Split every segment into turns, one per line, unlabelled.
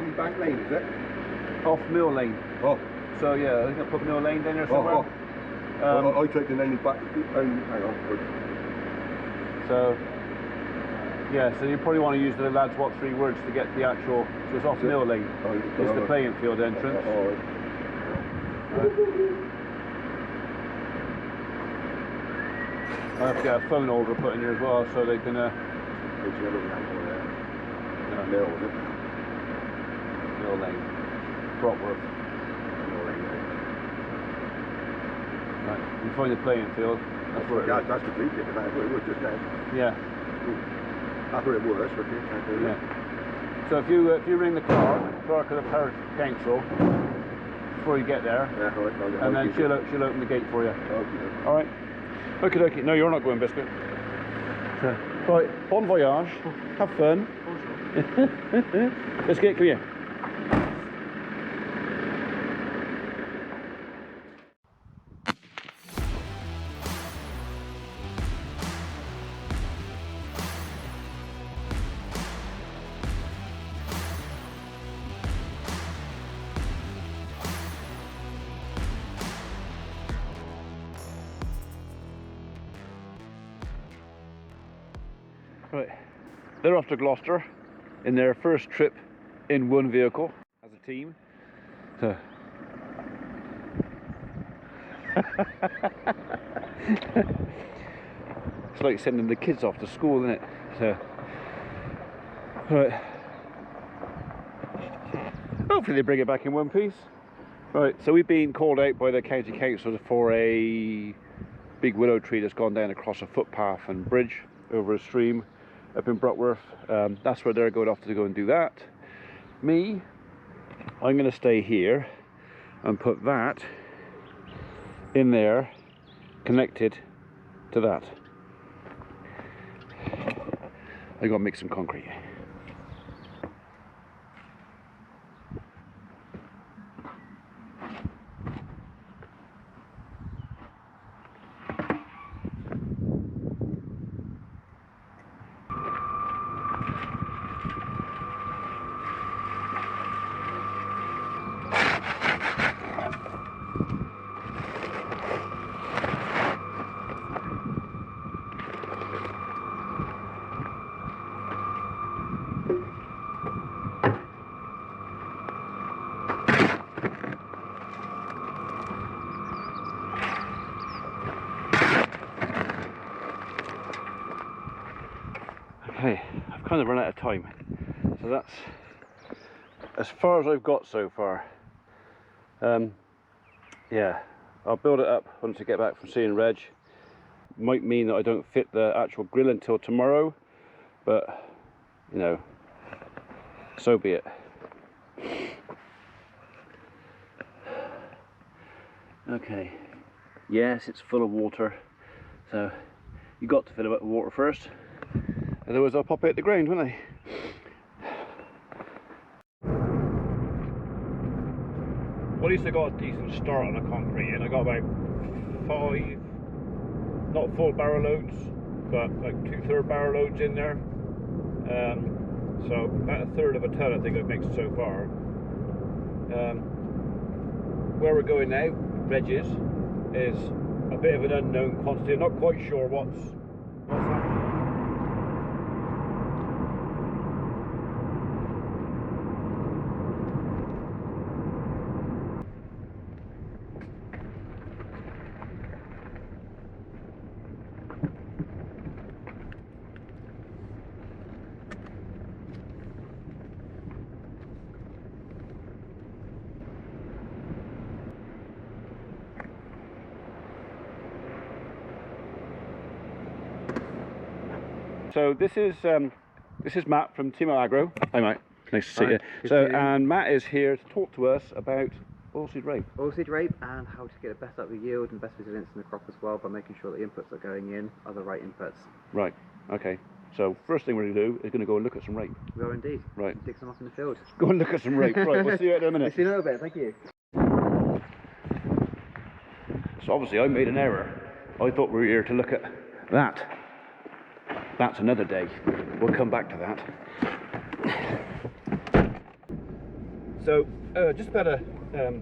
any bank lane, is it?
Off Mill Lane.
Oh.
So yeah, I think I put Mill Lane down there somewhere.
I taken any back. Hang on.
So yeah, so you probably want to use the lads what 3 words to get the actual. So it's off Mill Lane. It's the playing field entrance. I have to get a phone holder put in here as well, so they can. Mill Lane, Brockworth. Right, you find the playing field. That's where it is.
That's the deep bit. That's where it was just now.
Yeah.
That's where it was. But you can't do
yeah. So if you ring the clerk of the parish council before you get there, and then she'll open the gate for you.
Okay.
All right. Okay. No, you're not going, Biscuit. Right. Bon voyage. Have fun. Biscuit, come here. Right, they're off to Gloucester in their first trip in one vehicle as a team. So. It's like sending the kids off to school, isn't it? So, right. Hopefully they bring it back in one piece. Right, so we've been called out by the county council for a big willow tree that's gone down across a footpath and bridge over a stream up in Brockworth. That's where they're going off to go and do that. Me, I'm going to stay here and put that in there connected to that. I got to make some concrete. Okay, I've kind of run out of time, so that's as far as I've got so far. Yeah, I'll build it up once I get back from seeing Reg. Might mean that I don't fit the actual grill until tomorrow, but you know, so be it. Okay, yes, it's full of water, so you got to fill it up with water first. Otherwise I'll pop it at the ground, won't I? Well, at least I got a decent start on the concrete, and I got about 5, not full barrel loads, but like 2/3 barrel loads in there. So about 1/3 of a ton I think I've mixed so far. Where we're going now, Reg's, is a bit of an unknown quantity. I'm not quite sure what's happening. So this is Matt from Timac AGRO. Hi Matt, nice to see you. So, and Matt is here to talk to us about oilseed rape.
Oilseed rape and how to get the best out of the yield and best resilience in the crop as well by making sure that the inputs that are going in are the right inputs.
Right, okay. So first thing we're going to do is going to go and look at some rape.
We are indeed.
Right.
Dig some off in the field.
Go and look at some rape. Right, we'll see you in a minute.
See you in a little bit, thank you.
So obviously I made an error. I thought we were here to look at that. That's another day. We'll come back to that. So just about well,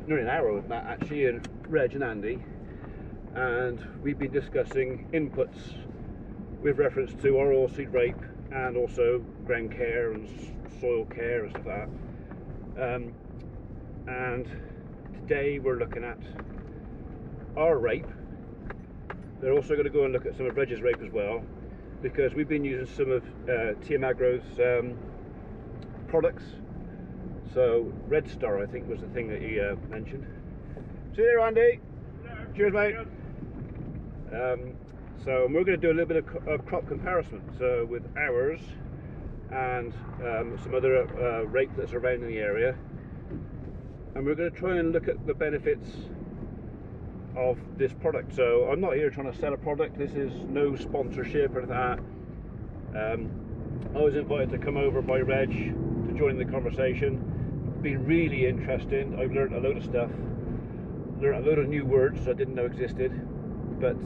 nearly an hour with Matt actually, and Reg and Andy, and we've been discussing inputs with reference to our oilseed rape and also ground care and soil care and stuff like that. And today we're looking at our rape. They're also going to go and look at some of Reg's rape as well, because we've been using some of Timac AGRO's products. So Red Star, I think, was the thing that he mentioned. See you there, Andy. Cheers, mate. So we're going to do a little bit of crop comparison, so with ours and some other rape that's around in the area, and we're going to try and look at the benefits of this product. So I'm not here trying to sell a product. This is no sponsorship or that. I was invited to come over by Reg to join the conversation. Been really interesting. I've learned a load of stuff, learned a load of new words I didn't know existed. But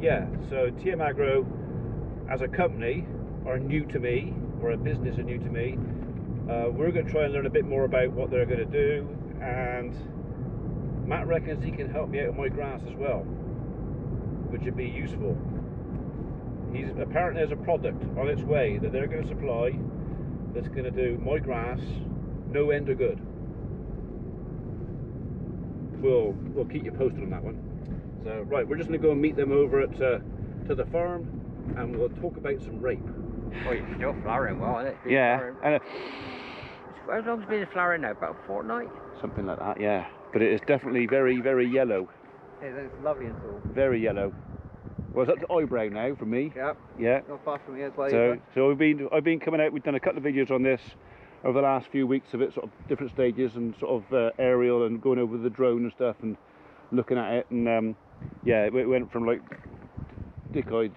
yeah, so Timac AGRO as a company are new to me, or a business are new to me. We're going to try and learn a bit more about what they're going to do, and Matt reckons he can help me out with my grass as well, which would be useful. He's apparently there's a product on its way that they're going to supply that's going to do my grass no end of good. We'll keep you posted on that one. So right, we're just going to go and meet them over at to the farm, and we'll talk about some rape.
Oh, it's still flowering well, isn't it?
Yeah, and
How long's it been flowering now? About a fortnight?
something like that. Yeah, but it is definitely very, very yellow.
Yeah, it's lovely and all.
Very yellow. Well, it's up to eyebrow now for me.
Yep.
Yeah.
Not far from here as well.
So I've been coming out. We've done a couple of videos on this over the last few weeks of it, sort of different stages and sort of aerial and going over the drone and stuff and looking at it, and yeah, it went from like dick-eyed.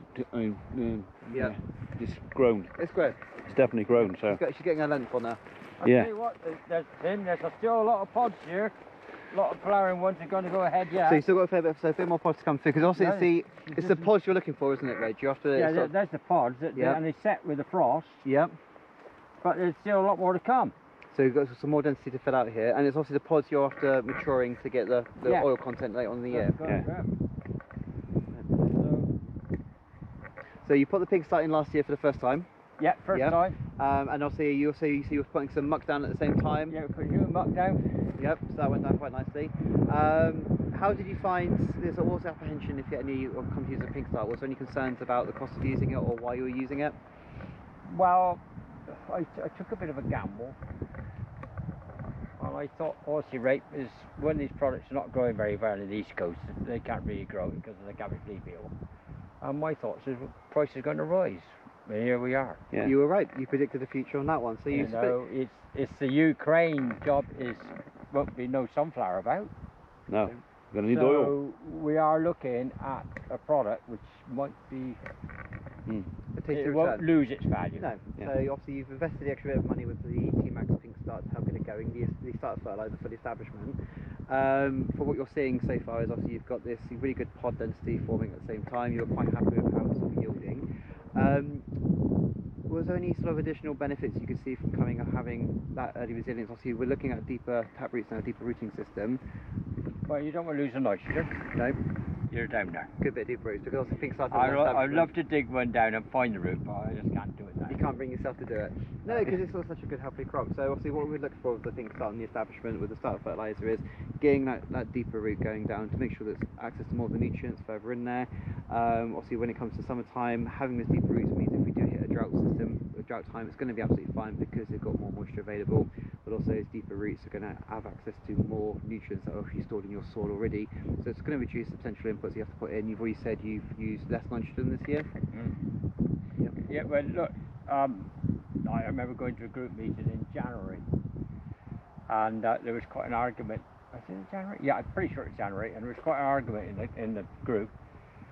Yeah.
It's grown.
It's great.
It's definitely grown. So
She's getting her length on now.
I'll tell you what, there's still a lot of pods here. A lot of flowering ones are going to go ahead yet.
So you still got a fair bit more pods to come through, because also it's the pods you're looking for, isn't it, Reg? You have to.
Yeah, there's the pods, and they set with the frost.
Yep.
But there's still a lot more to come.
So you've got some more density to fill out here, and it's obviously the pods you're after maturing to get the oil content later on in the year. So you put the pig start in last year for the first time.
Yeah, first time.
And obviously you were putting some muck down at the same time.
Yeah, we put new muck down.
Yep, so that went down quite nicely. How did you find, there's always apprehension if you get any companies using pig start? Was there any concerns about the cost of using it or why you were using it?
Well, I took a bit of a gamble. And I thought oilseed rape is one of these products not growing very well in the East Coast. They can't really grow it because of the cabbage leaf eel. And my thoughts is the price is going to rise. And here we are.
Yeah. You were right. You predicted the future on that one. So
you know, it's the Ukraine job won't be no sunflower about.
No, we're going to need oil.
So we are looking at a product which might be. It won't lose its value.
No. Yeah. So obviously you've invested the extra bit of money with the Timac Pink Start to help get it going. The starter fertilizer for the establishment. For what you're seeing so far is obviously you've got this really good pod density forming at the same time. You're quite happy with how it's all yielding. Was there any sort of additional benefits you could see from having that early resilience? Obviously we're looking at deeper tap roots now, a deeper rooting system.
Well, you don't want to lose the nitrogen.
No.
You're down there.
Good bit of deep roots, because obviously Pink Start.
I'd love to dig one down and find the root, but I just can't do it now.
You can't bring yourself to do it. No, because it's such a good healthy crop. So obviously what we're looking for with the Pink Start in the establishment with the starter fertilizer is getting that deeper root going down to make sure there's access to more of the nutrients further in there. Obviously when it comes to summertime, having those deeper roots means if we do hit a drought time, it's going to be absolutely fine because they've got more moisture available, but also those deeper roots are going to have access to more nutrients that are actually stored in your soil already. So it's going to reduce the potential inputs you have to put in. You've already said you've used less nitrogen this year. Yep.
Yeah, well look, I remember going to a group meeting in January, and there was quite an argument. I think it January? Yeah, I'm pretty sure it's January, and there was quite an argument in the group.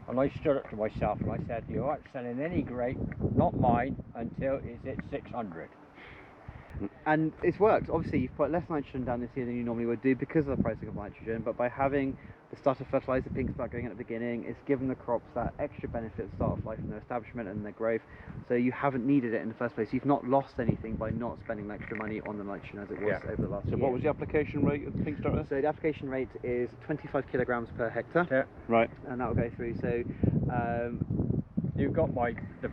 And I stood up to myself and I said, you aren't selling any grape, not mine, until it's at 600.
And it's worked. Obviously, you've put less nitrogen down this year than you normally would do because of the pricing of nitrogen, but by having the starter fertilizer pink start going at the beginning. It's given the crops that extra benefit at start of life in their establishment and their growth. So you haven't needed it in the first place. You've not lost anything by not spending the extra money on the nitrogen as it was over the last year.
So what was the application rate of the pink starter?
So the application rate is 25 kilograms per hectare.
Yeah.
Right.
And that will go through. So
You've got the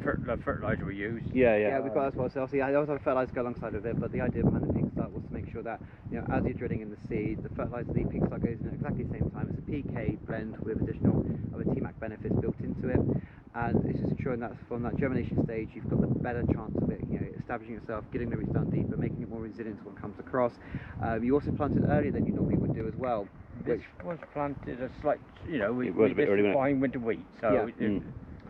fertilizer we use.
yeah, we've got that as well. So obviously I also have fertilizer go alongside with it, but the idea behind the pink start was to make sure that, you know, as you're drilling in the seed, the fertilizer, the pink start goes in at exactly the same time. It's a PK blend with additional other Timac benefits built into it, and it's just ensuring that from that germination stage you've got the better chance of it, you know, establishing itself, getting the roots down deeper, making it more resilient to what comes across. You also planted earlier than you normally would do as well.
Which was planted a slight, you know, we
It was a bit early, wasn't it?
fine winter wheat, so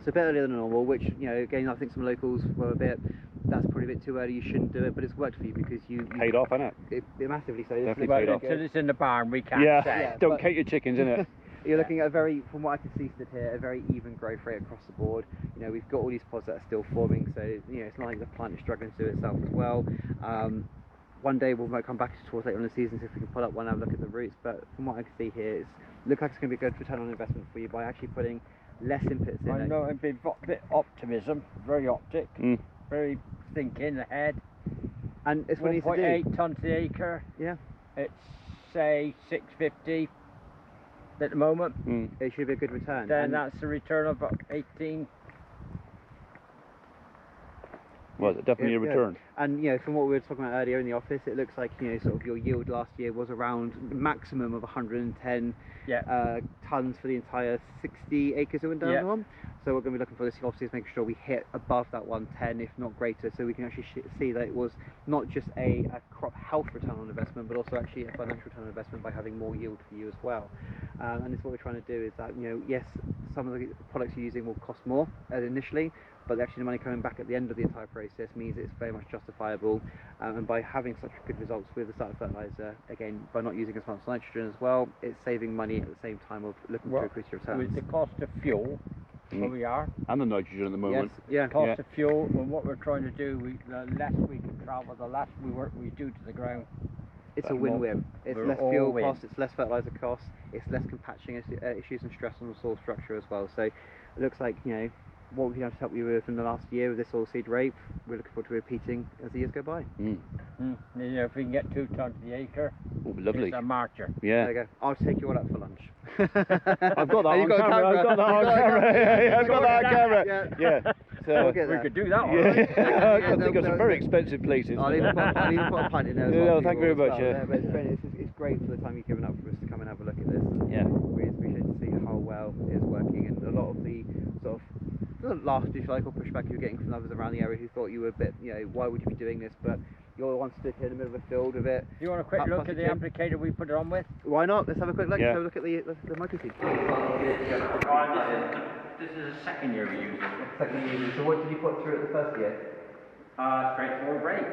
So a bit earlier than normal, which, you know, again, I think some locals were a bit, that's probably a bit too early, you shouldn't do it, but it's worked for you because you
Paid off, hasn't it?
it massively so.
Definitely
well,
paid off.
until it's in the barn, we can't
Yeah.
say.
Don't
but-
count your chickens, innit?
You're looking at a very, from what I can see stood here, a very even growth rate across the board. You know, we've got all these pods that are still forming, so, you know, it's not like the plant is struggling to do itself as well. One day we might come back towards later in the season, see if we can pull up one and have a look at the roots, but from what I can see here, it looks like it's going to be a good return on investment for you by actually putting less inputs in
I
it.
know a bit optimism, very optic, very thinking ahead.
And it's what it needs to do.
1.8 tonnes the acre.
Yeah.
It's say 650 at the moment.
It should be a good return.
Then
And
that's a return of about 18.
Well, definitely a return.
And, you know, from what we were talking about earlier in the office, it looks like, you know, sort of your yield last year was around the maximum of 110 tons for the entire 60 acres that went down on. So we're going to be looking for this obviously is making sure we hit above that 110, if not greater, so we can actually see that it was not just a crop health return on investment, but also actually a financial return on investment by having more yield for you as well. And it's what we're trying to do is that, you know, yes, some of the products you're using will cost more initially, but actually the money coming back at the end of the entire process means it's very much justifiable. And by having such good results with the starter fertilizer, again, by not using as much nitrogen as well, it's saving money at the same time of looking to increase your returns.
With the cost of fuel, where we are,
And the nitrogen at the moment.
cost of fuel, and what we're trying to do, the less we can travel, the less we do to the ground.
It's a win-win. It's
we're
less
all
fuel
win.
costs, it's less fertilizer costs, it's less compatching issues and stress on the soil structure as well. So it looks like, you know, what we've been able to help you with in the last year with this oilseed rape, we're looking forward to repeating as the years go by.
You know, if we can get 2 tonnes the acre,
Oh, lovely.
it's a marcher.
Yeah.
There you go. I'll take you all out for lunch.
I've got that
Oh,
on
you've got a
camera. I've got that on camera. Yeah, I've got that on camera. Yeah. So
We'll get
We
there.
could do that one.
I think of some very expensive places.
I'll even put a pint in there as
No,
well. for
thank
you
you
all
very
as
much,
well.
yeah.
But it's great for the time you've given up for us to come and have a look at this.
Yeah.
We appreciate to see how well it's working, and a lot of the sort of laughter, if you like, or pushback you're getting from others around the area who thought you were a bit, you know, why would you be doing this? But you're the one stood here in the middle of a field with it.
Do you want a quick
Up
look at the
positive.
applicator we put it on with?
Why not? Let's have a quick look.
Yeah.
Let's have a look at the microseed.
This is the second year we use it.
Second year. So what did you put through it the first year?
Straightforward rate.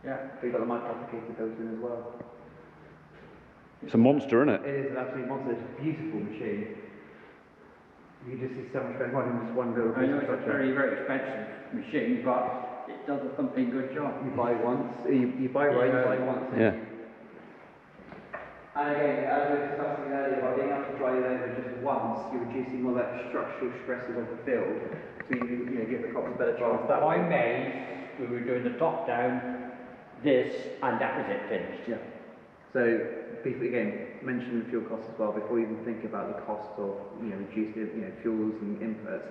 Yeah.
So you got the micro applicator goes in as well.
It's a monster, isn't it?
It is an absolute monster. It's a beautiful machine. You can just see so much going on in this one little
I
piece
know
of
it's a
structure.
very, very expensive machine, but it does a thumping good job.
You buy once, you buy right, you buy once.
Yeah.
And again, as we were discussing earlier, by being able to dry it over just once, you're reducing all that structural stresses of the field, so you give the crops a better chance that
By
way.
May, we were doing the top down, this, and that was it finished.
Yeah. So, people, again, mention the fuel costs as well, before you even think about the cost of, you know, reducing, you know, fuels and inputs,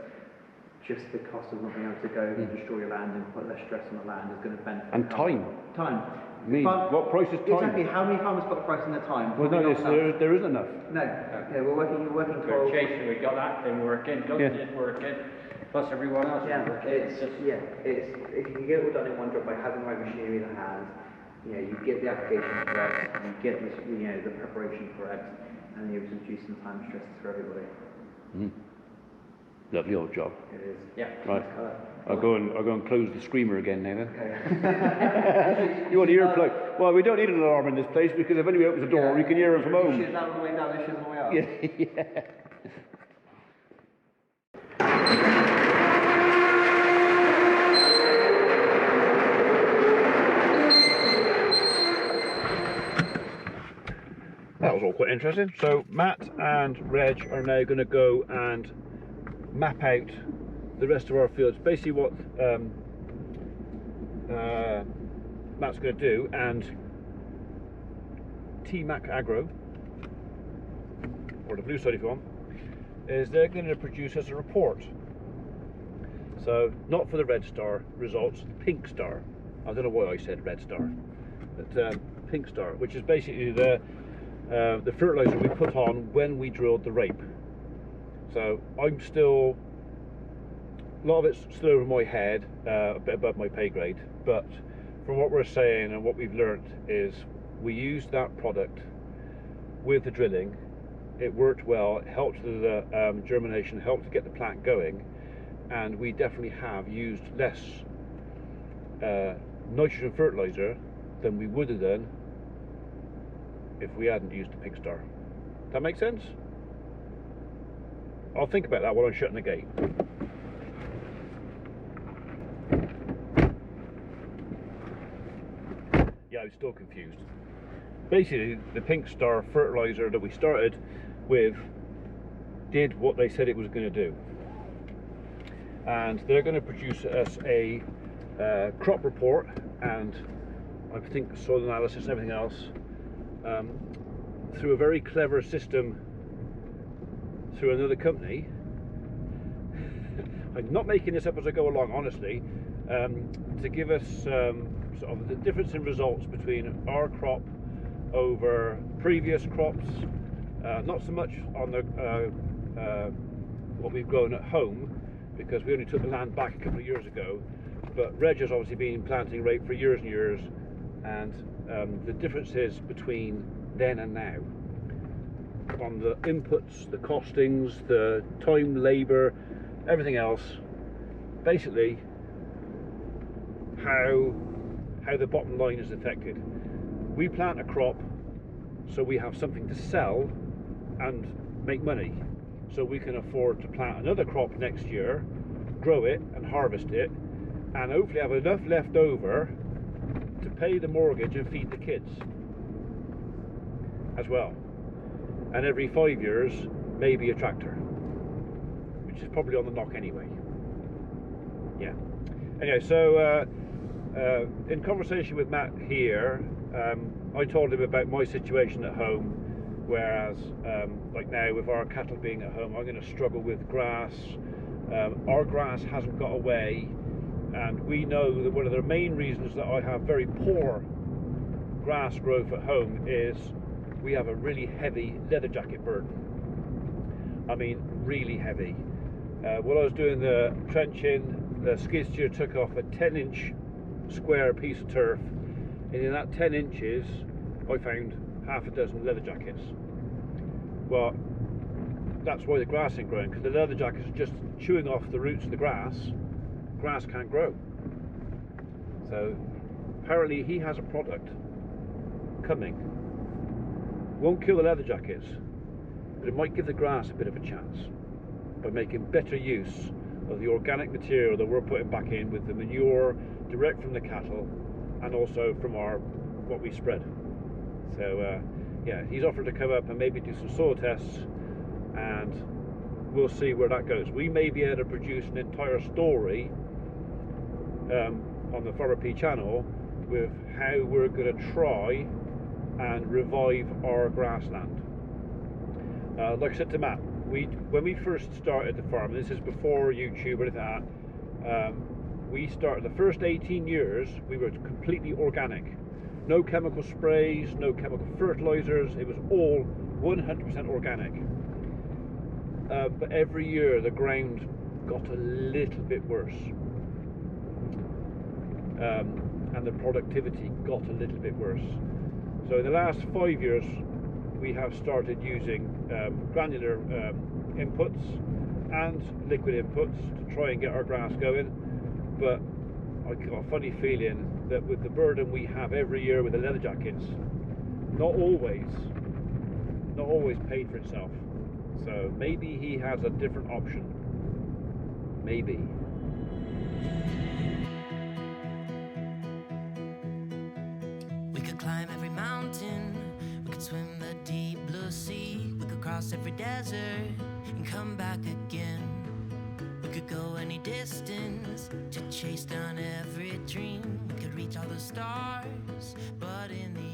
just the cost of not being able to go and destroy your land and put less stress on the land is going to benefit.
And
the
time.
Time.
I mean, what price is time?
Exactly, how many farmers put a price on their time?
Well, no,
Probably not enough.
there isn't enough.
No. Yeah, you're working
We're
12.
chasing, we got that thing working, Glos is working, plus everyone else
Yeah,
is working.
it's if you can get it all done in one job by having the right machinery in the hand, you know, you get the application correct, you get the, you know, the preparation correct, and you're reducing time and stresses for everybody.
Lovely old job.
It is.
Yeah.
Right. I'll go and close the screamer again now then.
Okay.
You want to earplug? Well, we don't need an alarm in this place because if anybody opens the door, we can hear them from home.
Shit down on the way down, shit on the way up.
Yeah. That was all quite interesting. So Matt and Reg are now going to go and map out the rest of our fields. Basically what Matt's going to do, and Timac AGRO, or the blue side if you want, is they're going to produce us a report. So not for the red star results, pink star. I don't know why I said red star, but pink star, which is basically the fertilizer we put on when we drilled the rape. So I'm still, a lot of it's still over my head, a bit above my pay grade, but from what we're saying and what we've learnt is we used that product with the drilling. It worked well, it helped with the germination, helped to get the plant going, and we definitely have used less nitrogen fertilizer than we would have done if we hadn't used the pink star. That make sense? I'll think about that while I'm shutting the gate. Yeah, I'm still confused. Basically, the pink star fertilizer that we started with did what they said it was going to do, and they're going to produce us a crop report and I think soil analysis and everything else through a very clever system through another company. I'm not making this up as I go along, honestly, to give us sort of the difference in results between our crop over previous crops, not so much on the what we've grown at home, because we only took the land back a couple of years ago, but Reg has obviously been planting rape for years and years, and the differences between then and now on the inputs, the costings, the time, labour, everything else, basically how the bottom line is affected. We plant a crop so we have something to sell and make money, so we can afford to plant another crop next year, grow it and harvest it, and hopefully have enough left over to pay the mortgage and feed the kids as well. And every 5 years, maybe a tractor, which is probably on the knock anyway. Yeah. Anyway, so in conversation with Matt here, I told him about my situation at home, whereas like now with our cattle being at home, I'm going to struggle with grass. Our grass hasn't got away, and we know that one of the main reasons that I have very poor grass growth at home is we have a really heavy leather jacket burden. I mean, really heavy. While I was doing the trenching, the skid steer took off a 10-inch square piece of turf, and in that 10 inches I found half a dozen leather jackets. Well, that's why the grass ain't growing, because the leather jackets are just chewing off the roots of the grass. Grass can't grow. So apparently he has a product coming. Won't kill the leather jackets, but it might give the grass a bit of a chance by making better use of the organic material that we're putting back in with the manure direct from the cattle and also from what we spread. So yeah, he's offered to come up and maybe do some soil tests, and we'll see where that goes. We may be able to produce an entire story on the Farmer P channel with how we're going to try and revive our grassland. Like I said to Matt, when we first started the farm, this is before YouTube or anything like that, we started the first 18 years, we were completely organic. No chemical sprays, no chemical fertilizers, it was all 100% organic. But every year the ground got a little bit worse. And the productivity got a little bit worse. So in the last 5 years we have started using granular inputs and liquid inputs to try and get our grass going, but I got a funny feeling that with the burden we have every year with the leather jackets, not always paid for itself. So maybe he has a different option. Maybe.
We could climb every mountain, we could could swim the deep blue sea. We could cross every desert and come back again. We could go any distance to chase down every dream. We could reach all the stars, but in the